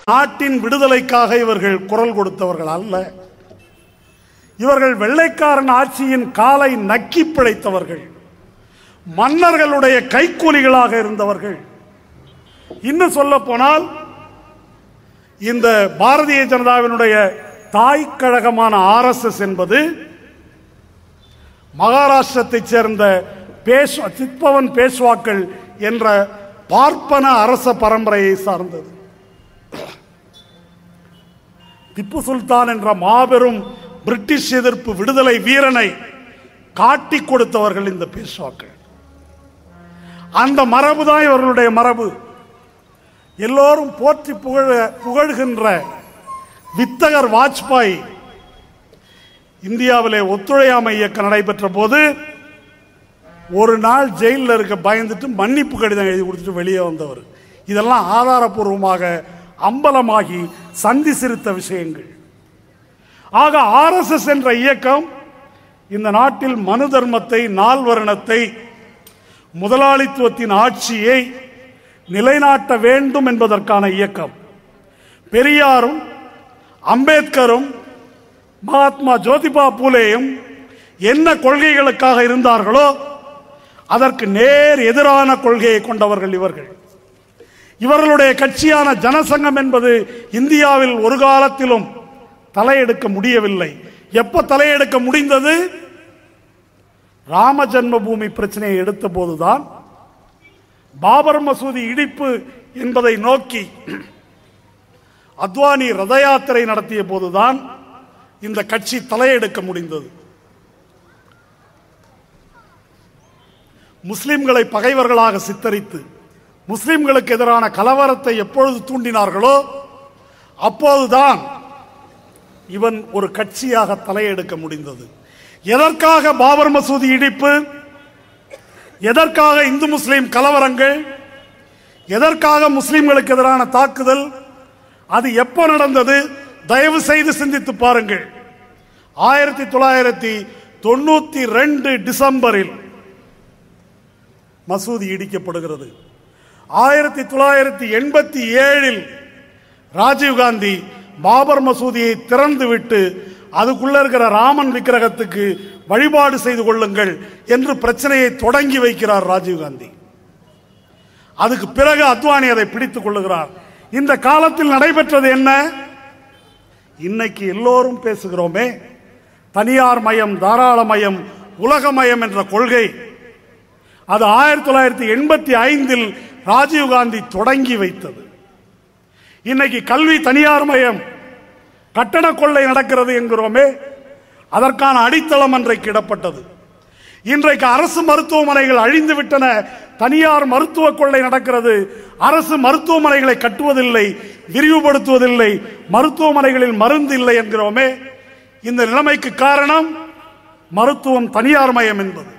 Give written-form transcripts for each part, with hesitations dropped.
நாட்டின் விடுதலைக்காக இவர்கள் குரல் கொடுத்தவர்கள் அல்ல. இவர்கள் வெள்ளைக்காரன் ஆட்சியின் காலை நக்கி பிழைத்தவர்கள், மன்னர்களுடைய கைக்கூலிகளாக இருந்தவர்கள். இன்னும் சொல்ல போனால் இந்த பாரதிய ஜனதாவினுடைய தாய் கழகமான RSS என்பது மகாராஷ்டிரத்தைச் சேர்ந்த சித்பவன் பேஷ்வாக்கள் என்ற பார்ப்பன அரச பரம்பரையை சார்ந்தது. திப்பு சுல்தான் என்ற மாபெரும் பிரிட்டிஷ் எதிர்ப்பு விடுதலை வீரனை காட்டி கொடுத்தவர்கள் இந்த பேஷ்வாக்கள். அந்த மரபுதான் இவர்களுடைய மரபு. எல்லோரும் போற்றி புகழ்கின்ற வித்தகர் வாஜ்பாய் இந்தியாவிலே ஒத்துழையாமை இயக்கம் நடைபெற்ற போது ஒரு நாள் ஜெயிலில் இருக்க பயந்துட்டு மன்னிப்பு கடிதம் எழுதி கொடுத்துட்டு வெளியே வந்தவர். இதெல்லாம் ஆதாரபூர்வமாக அம்பலமாகி சந்தி சிரித்த விஷயங்கள். ஆக RSS என்ற இயக்கம் இந்த நாட்டில் மனு தர்மத்தை, நால்வர்ணத்தை, முதலாளித்துவத்தின் ஆட்சியை நிலைநாட்ட வேண்டும் என்பதற்கான இயக்கம். பெரியாரும் அம்பேத்கரும் மகாத்மா ஜோதிபா பூலேயும் என்ன கொள்கைகளுக்காக இருந்தார்களோ அதற்கு நேர் எதிரான கொள்கையை கொண்டவர்கள் இவர்கள். இவர்களுடைய கட்சியான ஜனசங்கம் என்பது இந்தியாவில் ஒரு காலத்திலும் தலையெடுக்க முடியவில்லை. எப்ப தலையெடுக்க முடிந்தது? ராம ஜன்மபூமி பிரச்சனையை எடுத்த போதுதான். பாபர் மசூதி இடிப்பு என்பதை நோக்கி அத்வானி ரத யாத்திரை நடத்திய போதுதான் இந்த கட்சி தலையெடுக்க முடிந்தது. முஸ்லிம்களை பகைவர்களாக சித்தரித்து முஸ்லிம்களுக்கு எதிரான கலவரத்தை எப்பொழுது தூண்டினார்களோ அப்போதுதான் இவன் ஒரு கட்சியாக தலையெடுக்க முடிந்தது. எதற்காக பாபர் மசூதி இடிப்பு? எதற்காக இந்து முஸ்லிம் கலவரங்கள்? எதற்காக முஸ்லிம்களுக்கு எதிரான தாக்குதல்? அது எப்போ நடந்தது? தயவு செய்து சிந்தித்து பாருங்கள். 1992 டிசம்பரில் மசூதி இடிக்கப்படுகிறது. 1987 ராஜீவ்காந்தி பாபர் மசூதியை திறந்துவிட்டு அதுக்குள்ள இருக்கிற ராமன் விக்கிரகத்துக்கு வழிபாடு செய்து கொள்ளுங்கள் என்று பிரச்சனையை தொடங்கி வைக்கிறார் ராஜீவ்காந்தி. அதுக்கு பிறகு அத்வானி அதை பிடித்துக் கொள்ளுகிறார். இந்த காலத்தில் நடைபெற்றது என்ன? இன்னைக்கு எல்லோரும் பேசுகிறோமே, தனியார் மயம், தாராளமயம், உலகமயம் என்ற கொள்கை. அது 1985 ராஜீவ்காந்தி தொடங்கி வைத்தது. இன்னைக்கு கல்வி தனியார் மயம், கட்டட கொள்ளை நடக்கிறது என்கிறோமே, அதற்கான அடித்தளம் அன்றைக்கு இடப்பட்டது. இன்றைக்கு அரசு மருத்துவமனைகள் அழிந்து விட்டன, தனியார் மருத்துவ கொள்ளை நடக்கிறது. அரசு மருத்துவமனைகளை கட்டுவதில்லை, விரிவுபடுத்துவதில்லை, மருத்துவமனைகளில் மருந்து இல்லை என்கிறோமே. இந்த நிலைமைக்கு காரணம் மருத்துவம் தனியார் மயம் என்பது.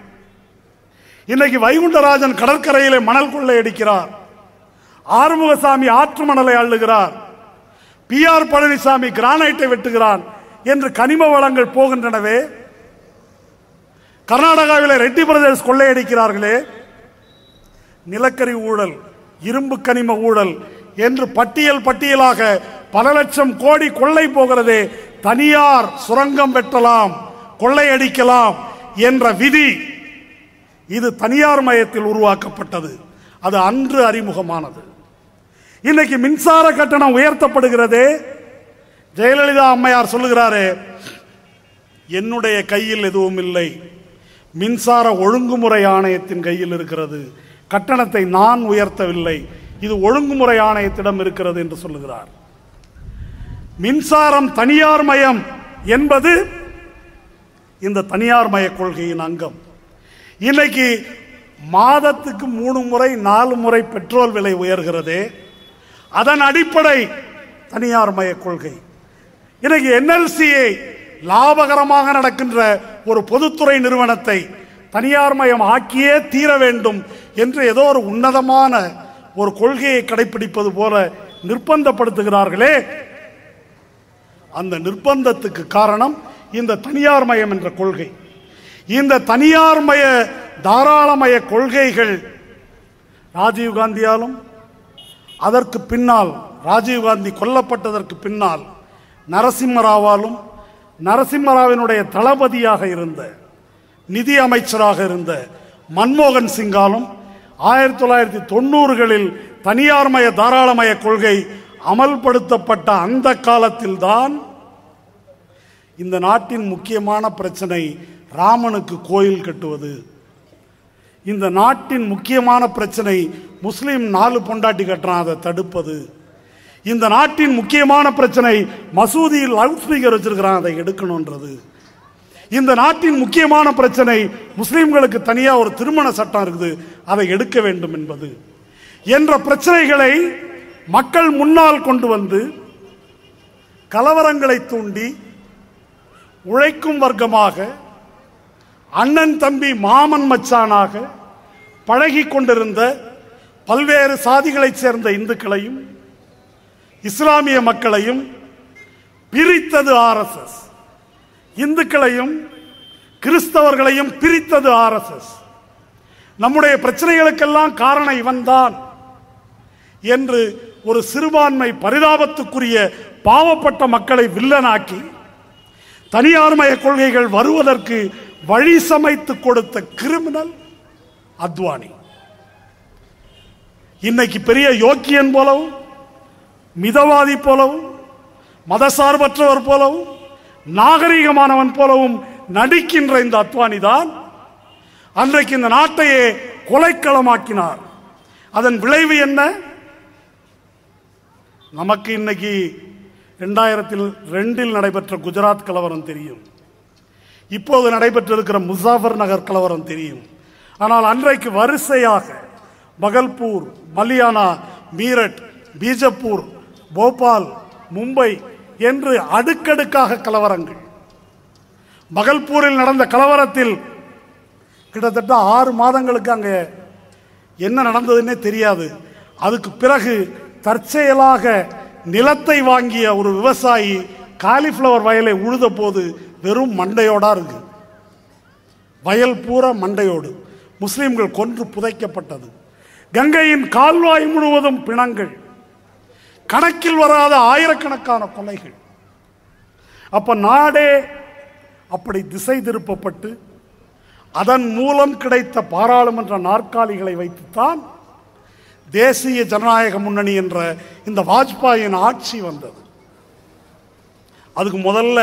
இன்னைக்கு வைகுண்டராஜன் கடற்கரையிலே மணல் கொள்ளை அடிக்கிறார், ஆறுமுகசாமி ஆற்று மணலை அள்ளுகிறார், PR பழனிசாமி கிரானைட்டை வெட்டுகிறான் என்று கனிம வளங்கள் போகின்றனவே. கர்நாடகாவில் ரெட்டி பிரதர்ஸ் கொள்ளையடிக்கிறார்களே, நிலக்கரி ஊழல், இரும்பு கனிம ஊழல் என்று பட்டியலாக பல லட்சம் கோடி கொள்ளை போகிறதே. தனியார் சுரங்கம் வெட்டலாம், கொள்ளையடிக்கலாம் என்ற விதி இது தனியார் மயத்தில் உருவாக்கப்பட்டது. அது அன்று அறிமுகமானது. இன்னைக்கு மின்சார கட்டணம் உயர்த்தப்படுகிறதே. ஜெயலலிதா அம்மையார் சொல்லுகிறாரே, என்னுடைய கையில் எதுவும் இல்லை, மின்சார ஒழுங்குமுறை ஆணையத்தின் கையில் இருக்கிறது, கட்டணத்தை நான் உயர்த்தவில்லை, இது ஒழுங்குமுறை ஆணையத்திடம் இருக்கிறது என்று சொல்லுகிறார். மின்சாரம் தனியார் மயம் என்பது இந்த தனியார் மய கொள்கையின் அங்கம். இன்னைக்கு மாதத்துக்கு 3 முறை 4 முறை பெட்ரோல் விலை உயர்கிறதே, அதன் அடிப்படை தனியார் மய கொள்கை. இன்னைக்கு NLCயை லாபகரமாக நடக்கின்ற ஒரு பொதுத்துறை நிறுவனத்தை தனியார் மயம் ஆக்கியே தீர வேண்டும் என்று ஏதோ ஒரு உன்னதமான ஒரு கொள்கையை கடைபிடிப்பது போல நிர்பந்தப்படுத்துகிறார்களே. அந்த நிர்பந்தத்துக்கு காரணம் இந்த தனியார் மயம் என்ற கொள்கை. இந்த தனியார் மய தாராளமய கொள்கைகள் ராஜீவ்காந்தியாலும் அதற்கு பின்னால் ராஜீவ்காந்தி கொல்லப்பட்டதற்கு பின்னால் நரசிம்மராவாலும் நரசிம்மராவினுடைய தளபதியாக இருந்த நிதி அமைச்சராக இருந்த மன்மோகன் சிங்காலும் 1990களில் தனியார்மய தாராளமய கொள்கை அமல்படுத்தப்பட்ட அந்த காலத்தில்தான் இந்த நாட்டின் முக்கியமான பிரச்சனை ராமனுக்கு கோயில் கட்டுவது. இந்த நாட்டின் முக்கியமான பிரச்சனை முஸ்லீம் 4 பொண்டாட்டி கட்டுறான், அதை தடுப்பது. இந்த நாட்டின் முக்கியமான பிரச்சனை மசூதியில் லவுட் ஸ்பீக்கர் வச்சிருக்கிறான், அதை எடுக்கணும்ன்றது. இந்த நாட்டின் முக்கியமான பிரச்சனை முஸ்லீம்களுக்கு தனியாக ஒரு திருமண சட்டம் இருக்குது, அதை எடுக்க வேண்டும் என்பது என்ற பிரச்சனைகளை மக்கள் முன்னால் கொண்டு வந்து கலவரங்களை தூண்டி உழைக்கும் வர்க்கமாக அண்ணன் தம்பி மாமன் மச்சானாக பழகி கொண்டிருந்த பல்வேறு சாதிகளைச் சேர்ந்த இந்துக்களையும் இஸ்லாமிய மக்களையும் பிரித்தது RSS. இந்துக்களையும் கிறிஸ்தவர்களையும் பிரித்தது RSS. நம்முடைய பிரச்சனைகளுக்கெல்லாம் காரணம் இவன்தான் என்று ஒரு சிறுபான்மை பரிதாபத்துக்குரிய பாவப்பட்ட மக்களை வில்லனாக்கி தனியார்மய கொள்கைகள் வருவதற்கு வழி சமைத்து கொடுத்த கிரிமினல் அத்வானி. இன்னைக்கு பெரிய யோக்கியன் போலவும் மிதவாதி போலவும் மதசார்பற்றவர் போலவும் நாகரீகமானவன் போலவும் நடிக்கின்ற இந்த அத்வானி தான் அன்றைக்கு இந்த நாட்டையே கொலைக்களமாக்கினார். அதன் விளைவு என்ன? நமக்கு இன்னைக்கு 2002 நடைபெற்ற குஜராத் கலவரம் தெரியும், இப்போது நடைபெற்றிருக்கிற முசாஃபர் நகர் கலவரம் தெரியும். ஆனால் அன்றைக்கு வரிசையாக பகல்பூர், மலியானா, மீரட், பீஜப்பூர், போபால், மும்பை என்று அடுக்கடுக்காக கலவரங்கள். பகல்பூரில் நடந்த கலவரத்தில் கிட்டத்தட்ட 6 மாதங்களுக்கு அங்கே என்ன நடந்ததுன்னே தெரியாது. அதுக்கு பிறகு தற்செயலாக நிலத்தை வாங்கிய ஒரு விவசாயி காலிஃப்ளவர் வயலை உழுத போது வெறும் மண்டையோடா இருக்கு, வயல் பூரா மண்டையோடு. முஸ்லிம்கள் கொன்று புதைக்கப்பட்டது. கங்கையின் கால்வாய் முழுவதும் பிணங்கள், கணக்கில் வராத ஆயிரக்கணக்கான கொலைகள். அப்ப நாடே அப்படி திசை திருப்பப்பட்டு அதன் மூலம் கிடைத்த பாராளுமன்ற நாற்காலிகளை வைத்துத்தான் தேசிய ஜனநாயக முன்னணி என்ற இந்த வாஜ்பாயின் ஆட்சி வந்தது. அதுக்கு முதல்ல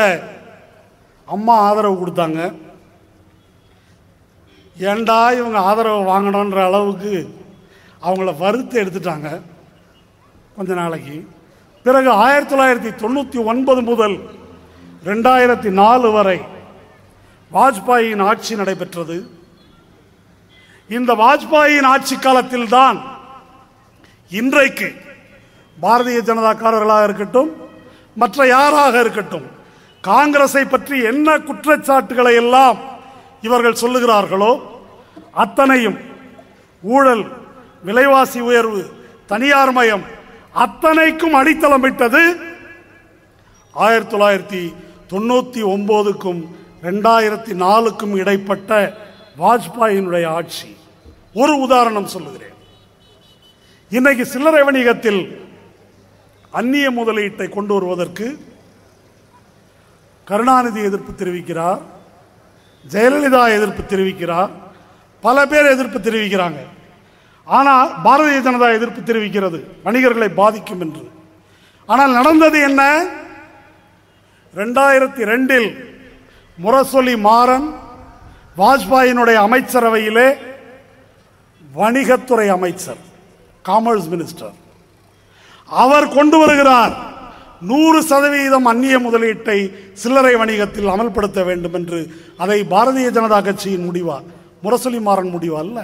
அம்மா ஆதரவு கொடுத்தாங்க. ஏண்டா இவங்க ஆதரவு வாங்கணுன்ற அளவுக்கு அவங்கள வறுத்து எடுத்துட்டாங்க கொஞ்ச நாளைக்கு. பிறகு 1999 முதல் 2004 வரை வாஜ்பாயின் ஆட்சி நடைபெற்றது. இந்த வாஜ்பாயின் ஆட்சி காலத்தில் தான் இன்றைக்கு பாரதிய ஜனதாக்காரர்களாக இருக்கட்டும் மற்ற யாராக இருக்கட்டும் காங்கிரஸை பற்றி என்ன குற்றச்சாட்டுகளை எல்லாம் இவர்கள் சொல்லுகிறார்களோ அத்தனையும் ஊழல், விலைவாசி உயர்வு, தனியார் மயம் அத்தனைக்கும் அடித்தளமிட்டது 1999க்கும் 2004க்கும் இடைப்பட்ட வாஜ்பாயினுடைய ஆட்சி. ஒரு உதாரணம் சொல்லுகிறேன். இன்னைக்கு சில்லறை வணிகத்தில் அந்நிய முதலீட்டை கொண்டு வருவதற்கு கருணாநிதி எதிர்ப்பு தெரிவிக்கிறார், ஜெயலலிதா எதிர்ப்பு தெரிவிக்கிறார், பல பேர் எதிர்ப்பு தெரிவிக்கிறாங்க. ஆனால் பாரதிய ஜனதா எதிர்ப்பு தெரிவிக்கிறது வணிகர்களை பாதிக்கும் என்று. ஆனால் நடந்தது என்ன? 2002 முரசொலி மாறன் வாஜ்பாயினுடைய அமைச்சரவையிலே வணிகத்துறை அமைச்சர், காமர்ஸ் மினிஸ்டர், அவர் கொண்டு வருகிறார் 100% அந்நிய முதலீட்டை சில்லறை வணிகத்தில் அமல்படுத்த வேண்டும் என்று. அதை பாரதிய ஜனதா கட்சியின் முடிவா, முரசொலி மாறன் முடிவா அல்ல.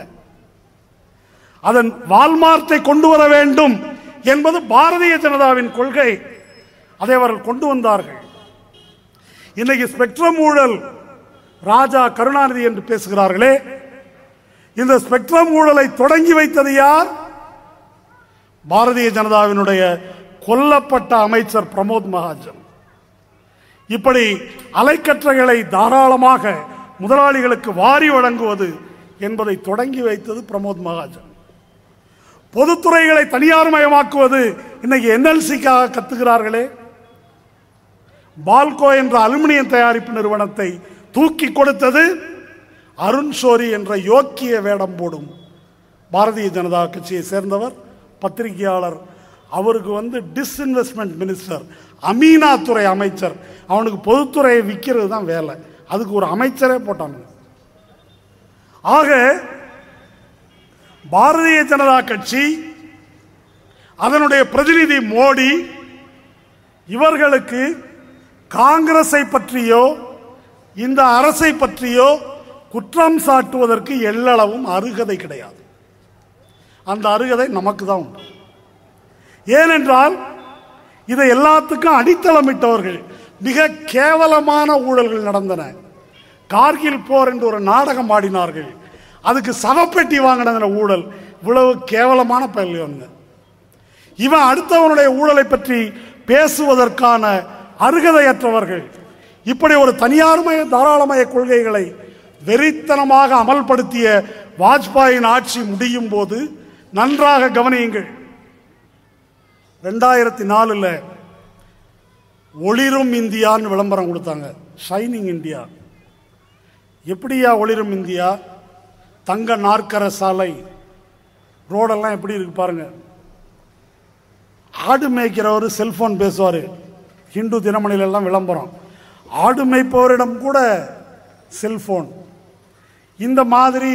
அதன் வால்மார்ட்டை கொண்டு வர வேண்டும் என்பது பாரதிய ஜனதாவின் கொள்கை. அதை அவர்கள் கொண்டு வந்தார்கள். இன்னைக்கு ஸ்பெக்ட்ரம் ஊழல் ராஜா கருணாநிதி என்று பேசுகிறார்களே, இந்த ஸ்பெக்ட்ரம் ஊழலை தொடங்கி வைத்தது யார்? பாரதிய ஜனதாவினுடைய கொல்லப்பட்ட அமைச்சர் பிரமோத் மகாஜன். இப்படி அலைக்கற்றைகளை தாராளமாக முதலாளிகளுக்கு வாரி வழங்குவது என்பதை தொடங்கி வைத்தது பிரமோத் மகாஜன். பொதுத்துறைகளை தனியார் மயமாக்குவது இன்னைக்கு என்எல்சிக்காக கத்துகிறார்களே. பால்கோ என்ற அலுமினியம் தயாரிப்பு நிறுவனத்தை தூக்கி கொடுத்தது அருண் ஷோரி என்ற யோக்கிய வேடம் போடும் பாரதிய ஜனதா கட்சியை சேர்ந்தவர், பத்திரிகையாளர். அவருக்கு டிஸ்இன்வெஸ்ட்மெண்ட் மினிஸ்டர், அமீனா துறை அமைச்சர். அவனுக்கு பொதுத்துறையை விற்கிறது தான் வேலை. அதுக்கு ஒரு அமைச்சரே போட்டாங்க. ஆக பாரதிய ஜனதா கட்சி, அதனுடைய பிரதிநிதி மோடி, இவர்களுக்கு காங்கிரஸை பற்றியோ இந்த அரசை பற்றியோ குற்றம் சாட்டுவதற்கு எல்லளவும் அருகதை கிடையாது. அந்த அருகதை நமக்கு தான் உண்டு. ஏனென்றால் இதை எல்லாத்துக்கும் அடித்தளமிட்டவர்கள். மிக கேவலமான ஊழல்கள் நடந்தன. கார்கில் போர் என்று ஒரு நாடகம் ஆடினார்கள். அதுக்கு சவப்பெட்டி வாங்கின ஊழல். இவ்வளவு கேவலமான பயில்கள். இவன் அடுத்தவனுடைய ஊழலை பற்றி பேசுவதற்கான அருகதையற்றவர்கள். இப்படி ஒரு தனியார்மய தாராளமய கொள்கைகளை வெறித்தனமாக அமல்படுத்திய வாஜ்பாயின் ஆட்சி முடியும் போது நன்றாக கவனியுங்கள். 2004 ஒளிரும் இந்தியான்னு விளம்பரம் கொடுத்தாங்க. Shining India. எப்படியா ஒளிரும் இந்தியா? தங்க நாற்கர சாலை, ரோடெல்லாம் எப்படி இருக்கு பாருங்க. ஆடு மேய்க்கிறவர் செல்போன் பேசுவார். ஹிந்து தினமணில எல்லாம் விளம்பரம். ஆடு மேய்ப்பவரிடம் கூட செல்போன். இந்த மாதிரி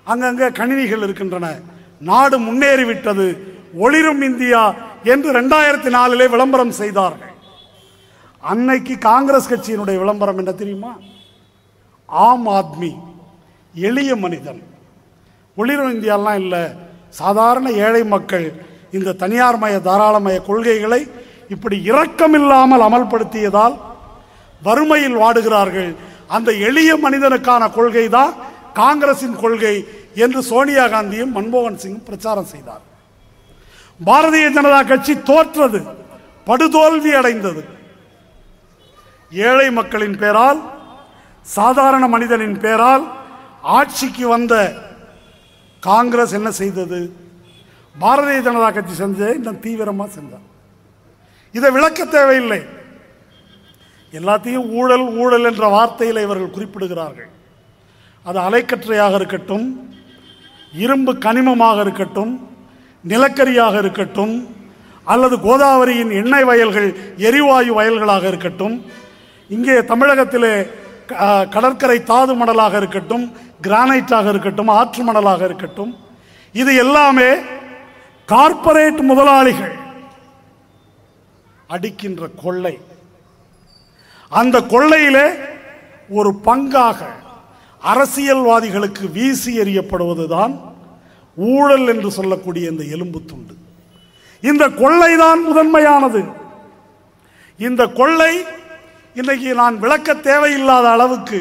அங்கங்க கணினிகள் இருக்கின்றன. நாடு முன்னேறிவிட்டது, ஒளிரும் இந்தியா என்று 2004 விளம்பரம் செய்தார்கள். அன்னைக்கு காங்கிரஸ் கட்சியினுடைய விளம்பரம் என்ன தெரியுமா? ஆம் ஆத்மி, எளிய மனிதன். ஒளிரும் இந்தியாலாம் இல்லை, சாதாரண ஏழை மக்கள் இந்த தனியார்மய தாராளமய கொள்கைகளை இப்படி இரக்கமில்லாமல் அமல்படுத்தியதால் வறுமையில் வாடுகிறார்கள். அந்த எளிய மனிதனுக்கான கொள்கை தான் காங்கிரசின் கொள்கை என்று சோனியா காந்தியும் மன்மோகன் சிங்கும் பிரச்சாரம் செய்தார். பாரதிய ஜனதா கட்சி தோற்றது, படுதோல்வி அடைந்தது. ஏழை மக்களின் பேரால், சாதாரண மனிதனின் பேரால் ஆட்சிக்கு வந்த காங்கிரஸ் என்ன செய்தது? பாரதிய ஜனதா கட்சி செஞ்ச இன்னும் தீவிரமாக செஞ்சார். இதை விளக்க தேவையில்லை. எல்லாத்தையும் ஊழல் ஊழல் என்ற வார்த்தையில் இவர்கள் குறிப்பிடுகிறார்கள். அது அலைக்கற்றையாக இருக்கட்டும், இரும்பு கனிமமாக இருக்கட்டும், நிலக்கரியாக இருக்கட்டும், அல்லது கோதாவரியின் எண்ணெய் வயல்கள் எரிவாயு வயல்களாக இருக்கட்டும், இங்கே தமிழகத்திலே கடற்கரை தாது மணலாக இருக்கட்டும், கிரானைட்டாக இருக்கட்டும், ஆற்று மணலாக இருக்கட்டும், இது எல்லாமே கார்ப்பரேட் முதலாளிகள் அடிக்கின்ற கொள்ளை. அந்த கொள்ளையிலே ஒரு பங்காக அரசியல்வாதிகளுக்கு வீசி எறியப்படுவதுதான் ஊழல் என்று சொல்லக்கூடிய இந்த எலும்பு துண்டு. இந்த கொள்ளைதான் முதன்மையானது. இந்த கொள்ளை இன்னைக்கு நான் விளக்க தேவையில்லாத அளவுக்கு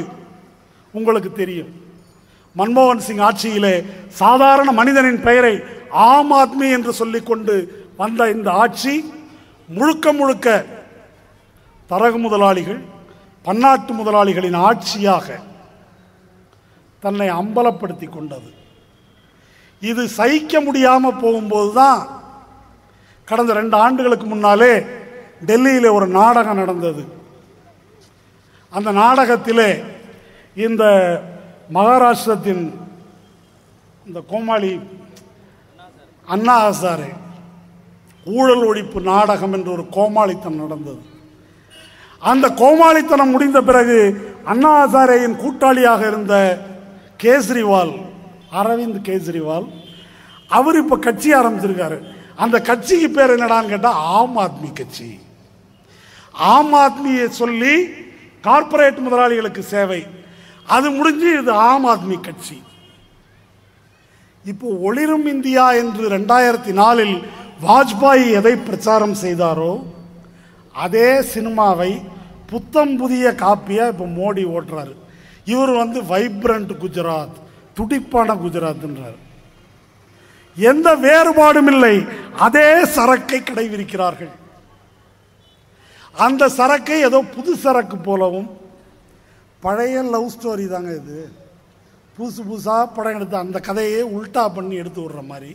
உங்களுக்கு தெரியும். மன்மோகன் சிங் ஆட்சியிலே சாதாரண மனிதனின் பெயரை ஆம் ஆத்மி என்று சொல்லிக்கொண்டு வந்த இந்த ஆட்சி முழுக்க முழுக்க தரகு முதலாளிகள், பன்னாட்டு முதலாளிகளின் ஆட்சியாக தன்னை அம்பலப்படுத்தி கொண்டது. இது சகிக்க முடியாமல் போகும்போது தான் கடந்த 2 ஆண்டுகளுக்கு முன்னாலே டெல்லியிலே ஒரு நாடகம் நடந்தது. அந்த நாடகத்திலே இந்த மகாராஷ்டிரத்தின் இந்த கோமாளி அண்ணா ஹசாரே ஊழல் ஒழிப்பு நாடகம் என்று ஒரு கோமாளித்தனம் நடந்தது. அந்த கோமாளித்தனம் முடிந்த பிறகு அண்ணா ஹசாரேயின் கூட்டாளியாக இருந்த கேஜ்ரிவால், அரவிந்த் கேஜ்ரிவால், அவர் இப்ப கட்சி ஆரம்பிச்சிருக்காரு. அந்த கட்சிக்கு பேர் என்னடான்னு கேட்டா ஆம் ஆத்மி கட்சி. ஆம் ஆத்மியை சொல்லி கார்ப்பரேட் முதலாளிகளுக்கு சேவை, அது முடிஞ்சு இது ஆம் ஆத்மி கட்சி. இப்போ ஒளிரும் இந்தியா என்று 2004 வாஜ்பாய் எதை பிரச்சாரம் செய்தாரோ அதே சினிமாவை புத்தம் புதிய காப்பியா இப்போ மோடி ஓட்டுறாரு. இவர் வைப்ரண்ட் குஜராத், துடிப்பான குஜராத்ன்றார். எந்த வேறுபாடும் இல்லை, அதே சரக்கை கடைபிடிக்கிறார்கள். அந்த சரக்கை ஏதோ புது சரக்கு போலவும், பழைய லவ் ஸ்டோரி தாங்க இது, புதுசு புதுசாக படம் எடுத்து அந்த கதையே உல்டா பண்ணி எடுத்து விடுற மாதிரி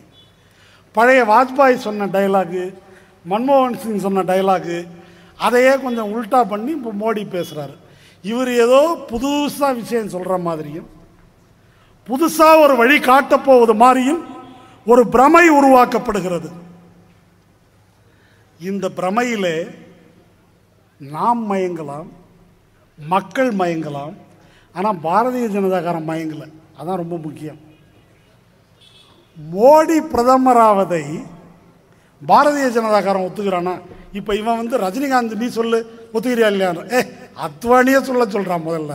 பழைய வாஜ்பாய் சொன்ன டைலாகு, மன்மோகன் சிங் சொன்ன டைலாகு, அதையே கொஞ்சம் உல்டா பண்ணி இப்போ மோடி பேசுகிறாரு. இவர் ஏதோ புதுசாக விஷயம் சொல்கிற மாதிரியும் புதுசாக ஒரு வழி காட்டப்போவது மாதிரியும் ஒரு பிரமை உருவாக்கப்படுகிறது. இந்த பிரமையிலே நாம் மயங்கலாம், மக்கள் மயங்கலாம், ஆனால் பாரதிய ஜனதாக்காரன் மயங்கலை. அதான் ரொம்ப முக்கியம். மோடி பிரதமராவதை பாரதிய ஜனதாக்காரன் ஒத்துக்கிறானா? இப்போ இவன் வந்து ரஜினிகாந்த் நீ சொல்லு ஒத்துக்கிறியா இல்லையா? அத்வானியே சொல்றான். முதல்ல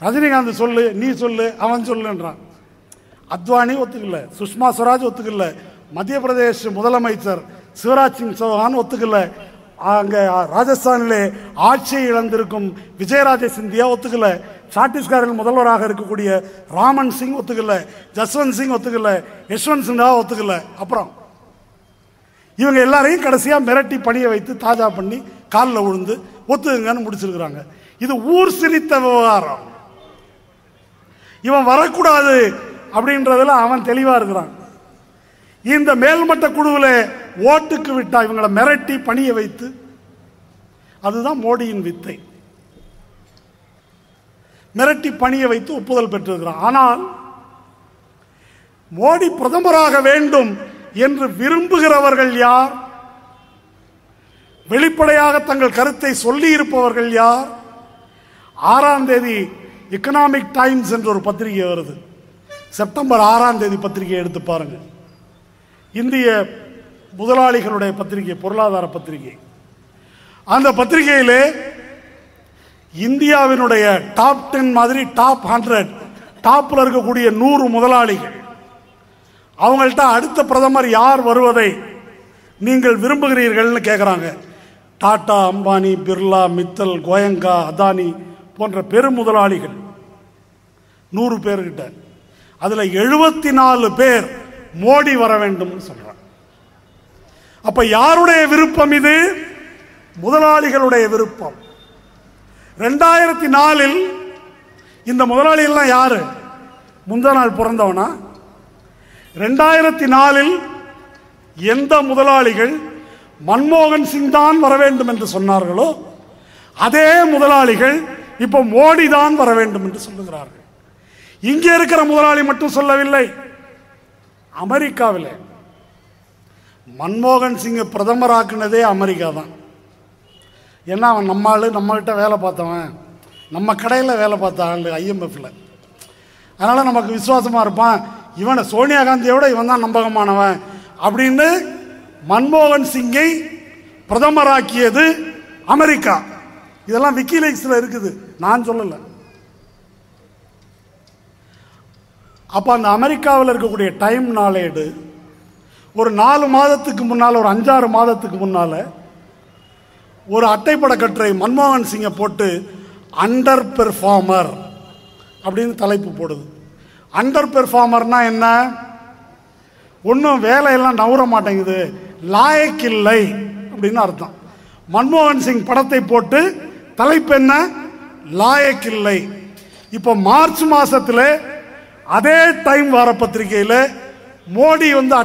ரஜினிகாந்த் சொல்லு, நீ சொல்லு, அவன் சொல்லுன்றான். அத்வானி ஒத்துக்கல, சுஷ்மா ஸ்வராஜ் ஒத்துக்கல, மத்திய பிரதேஷ் முதலமைச்சர் சிவராஜ் சிங் சௌஹான் ஒத்துக்கல, அங்கே ராஜஸ்தானிலே ஆட்சியை இழந்திருக்கும் விஜயராஜே சிந்தியா ஒத்துக்கல, சத்தீஸ்கரில் முதல்வராக இருக்கக்கூடிய ராமன் சிங் ஒத்துக்கல, ஜஸ்வந்த் சிங் ஒத்துக்கல, யஷ்வந்த் சின்ஹா ஒத்துக்கல. அப்புறம் இவங்க எல்லாரையும் கடைசியா மிரட்டி பணிய வைத்து தாஜா பண்ணி காலில் விழுந்து ஒத்துங்கன்னு முடிச்சிருக்கிறாங்க. இது ஊர் சிரித்த விவகாரம். இவன் வரக்கூடாது அப்படின்றதுல அவன் தெளிவா இருக்கிறான். இந்த மேல்மட்ட குழுவில் ஓட்டுக்கு விட்டா இவங்களை மிரட்டி பணிய வைத்து, அதுதான் மோடியின் வித்தை. மிரட்டி பணிய வைத்து ஒப்புதல் பெற்றிருக்கிறான். ஆனால் மோடி பிரதமராக வேண்டும் என்று விரும்புகிறவர்கள் யார்? வெளிப்படையாக தங்கள் கருத்தை சொல்லி இருப்பவர்கள் யார்? 6ஆம் தேதி எக்கனாமிக் டைம்ஸ் என்ற ஒரு பத்திரிகை வருது. செப்டம்பர் 6ஆம் தேதி பத்திரிகை எடுத்து பாருங்க. இந்திய முதலாளிகளுடைய பத்திரிகை, பொருளாதார பத்திரிகை. அந்த பத்திரிகையிலே இந்தியாவினுடைய டாப் 10 மாதிரி டாப் 100, டாப்ல இருக்கக்கூடிய 100 முதலாளிகள், அவங்கள்ட்ட அடுத்த பிரதமர் யார் வருவதை நீங்கள் விரும்புகிறீர்கள்னு கேட்குறாங்க. டாடா, அம்பானி, பிர்லா, மித்தல், கோயங்கா, அதானி போன்ற பெரும் முதலாளிகள் 100 பேர்கிட்ட, அதுல 74 பேர் மோடி வர வேண்டும் சொல்றாங்க. அப்ப யாருடைய விருப்பம் இது? முதலாளிகளுடைய விருப்பம். 2004 இந்த முதலாளிகள்லாம் யாரு? முந்தா நாள் பிறந்தவனா? 2004 எந்த முதலாளிகள் மன்மோகன் சிங் தான் வர வேண்டும் என்று சொன்னார்களோ அதே முதலாளிகள் இப்ப மோடி தான் வர வேண்டும் என்று சொல்லுகிறார்கள். இங்கே இருக்கிற முதலாளி மட்டும் சொல்லவில்லை. அமெரிக்காவில் மன்மோகன் சிங்கை பிரதமராக்குனதே அமெரிக்கா தான். ஏன்னா அவன் நம்மகிட்ட வேலை பார்த்தவன், நம்ம கடையில் வேலை பார்த்த ஆள் IMFல. அதனால நமக்கு விசுவாசமா இருப்பான். இவனை சோனியா காந்தியோட இவன் தான் நம்பகமானவன் அப்படின்னு மன்மோகன் சிங்கை பிரதமராக்கியது அமெரிக்கா. இதெல்லாம் விக்கிலீக்ஸ்ல இருக்குது, நான் சொல்லல. அப்ப அந்த அமெரிக்காவில் இருக்கக்கூடிய டைம் நாளேடு ஒரு 4 மாதத்துக்கு முன்னால, ஒரு 5-6 மாதத்துக்கு முன்னால ஒரு அட்டைப்பட கட்டுரை மன்மோகன் சிங்கை போட்டு அண்டர் பெர்ஃபார்மர் அப்படின்னு தலைப்பு போடுது. அண்டர் பெர்ஃபார்மர்னா என்ன? ஒன்றும் வேலையெல்லாம் நவர மாட்டேங்குது, லாயக்கில்லை அப்படின்னு அர்த்தம். மன்மோகன் சிங் படத்தை போட்டு தலைப்பு என்ன? லாயக்கில்லை. இப்போ மார்ச் மாசத்துல அதே டைம் வார பத்திரிகையில் மோடி வந்து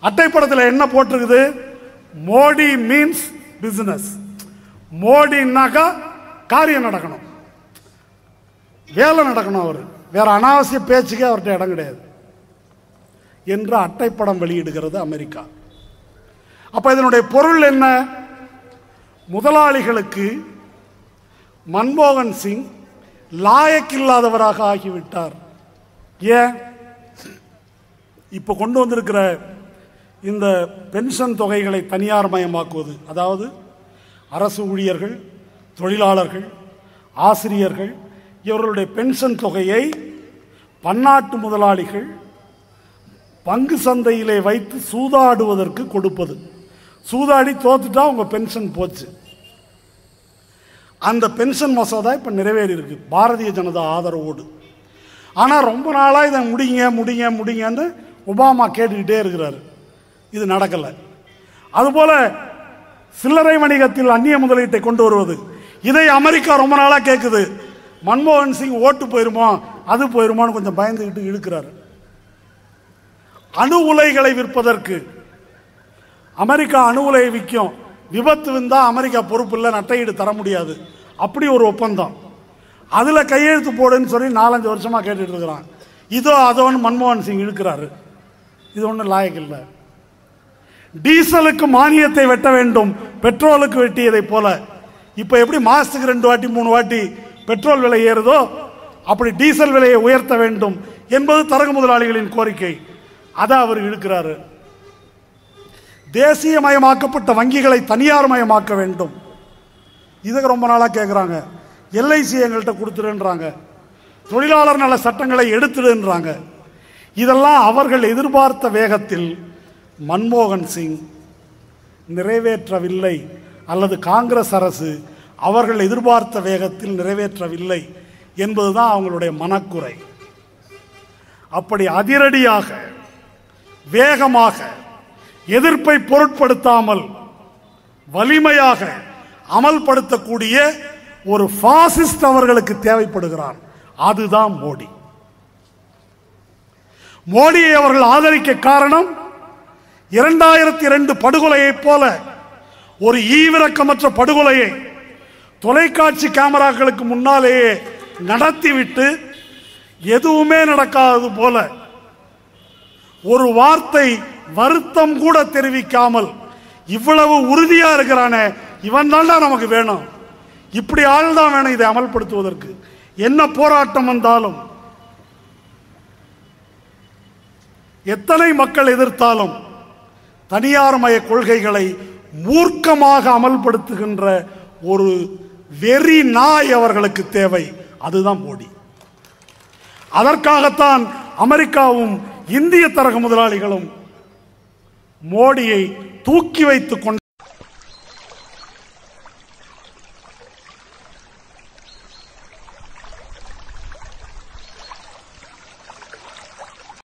அட்டைப்படத்தில் என்ன போட்டிருக்குது? Modi means business. மோடினாக்கா காரியம் நடக்கணும், வேலை நடக்கணும், அவர் வேற அனாவசிய பேச்சுக்கே அவர்கிட்ட இடம் கிடையாது என்று அட்டைப்படம் வெளியிடுகிறது அமெரிக்கா. அப்ப இதனுடைய பொருள் என்ன? முதலாளிகளுக்கு மன்மோகன் சிங் லாயக்கில்லாதவராக ஆகிவிட்டார். ஏன்? இப்ப கொண்டு வந்திருக்கிற இந்த பென்ஷன் தொகைகளை தனியார் மயமாக்குவது, அதாவது அரசு ஊழியர்கள், தொழிலாளர்கள், ஆசிரியர்கள் இவர்களுடைய பென்ஷன் தொகையை பன்னாட்டு முதலாளிகள் பங்கு சந்தையிலே வைத்து சூதாடுவதற்கு கொடுப்பது. சூதாடி தோத்துட்டா உங்க பென்ஷன் போச்சு. அந்த பென்ஷன் மசோதா இப்ப நிறைவேறி இருக்கு பாரதிய ஜனதா ஆதரவோடு. ஆனா ரொம்ப நாளா இதை முடிங்கன்னு ஒபாமா கேட்டுக்கிட்டே இருக்கிறாரு. இது நடக்கல. அதுபோல சில்லறை வணிகத்தில் அந்நிய முதலீட்டை கொண்டு வருவது, இதை அமெரிக்கா ரொம்ப நாளா கேட்குது. மன்மோகன் சிங் ஓட்டு போயிருமோ அது போயிருமோன்னு கொஞ்சம் பயந்துகிட்டு இழுக்கிறாரு. அணு உலைகளை விற்பதற்கு. அமெரிக்கா அணு உலையை விற்கும், விபத்து வந்தா அமெரிக்கா பொறுப்பு இல்லை, நட்டையீடு தர முடியாது, அப்படி ஒரு ஒப்பந்தம். அதுல கையெழுத்து போடுன்னு சொல்லி 4-5 வருஷமா கேட்டுட்டு இருக்கிறான். இதோ அதோன்னு மன்மோகன் சிங் இழுக்கிறாரு. இது ஒன்றும் லாயக்கு இல்லை. டீசலுக்கு மானியத்தை வெட்ட வேண்டும், பெட்ரோலுக்கு வெட்டியதை போல. இப்ப எப்படி மாசத்துக்கு 2 வாட்டி 3 வாட்டி பெட்ரோல் விலை ஏறுதோ அப்படி டீசல் விலையை உயர்த்த வேண்டும் என்பது தரகு முதலாளிகளின் கோரிக்கை. அதை அவர் இழுக்கிறாரு. தேசியமயமாக்கப்பட்ட வங்கிகளை தனியார் மயமாக்க வேண்டும். இதுக்கு ரொம்ப நாளா கேட்கிறாங்க. எல்ஐசி எங்கள்கிட்ட கொடுத்துருன்றாங்க, தொழிலாளர் நல சட்டங்களை எடுத்துடுன்றாங்க. இதெல்லாம் அவர்கள் எதிர்பார்த்த வேகத்தில் மன்மோகன் சிங் நிறைவேற்றவில்லை, அல்லது காங்கிரஸ் அரசு அவர்கள் எதிர்பார்த்த வேகத்தில் நிறைவேற்றவில்லை என்பதுதான் அவங்களுடைய மனக்குறை. அப்படி அதிரடியாக வேகமாக எதிர்ப்பை பொருட்படுத்தாமல் வலிமையாக அமல்படுத்தக்கூடிய ஒரு பாசிஸ்ட் அவர்களுக்கு தேவைப்படுகிறார். அதுதான் மோடி. மோடியை அவர்கள் ஆதரிக்க காரணம் 2002 படுகொலையை போல ஒரு ஈவிரக்கமற்ற படுகொலையை தொலைக்காட்சி கேமராக்களுக்கு முன்னாலேயே நடத்திவிட்டு எதுவுமே நடக்காதது போல ஒரு வார்த்தை வருத்தம் கூட தெரிவிக்காமல் இவ்வளவு உறுதியா இருக்கிறானே, இவன் தான் நமக்கு வேணும், இப்படி ஆள் தான் வேணும் இதை அமல்படுத்துவதற்கு. என்ன போராட்டம் வந்தாலும், எத்தனை மக்கள் எதிர்த்தாலும் தனியார் மய கொள்கைகளை மூர்க்கமாக அமல்படுத்துகின்ற ஒரு வெறி நாய் அவர்களுக்கு தேவை. அதுதான் மோடி. அதற்காகத்தான் அமெரிக்காவும் இந்திய தரகு முதலாளிகளும் மோடியை தூக்கி வைத்துக் கொண்ட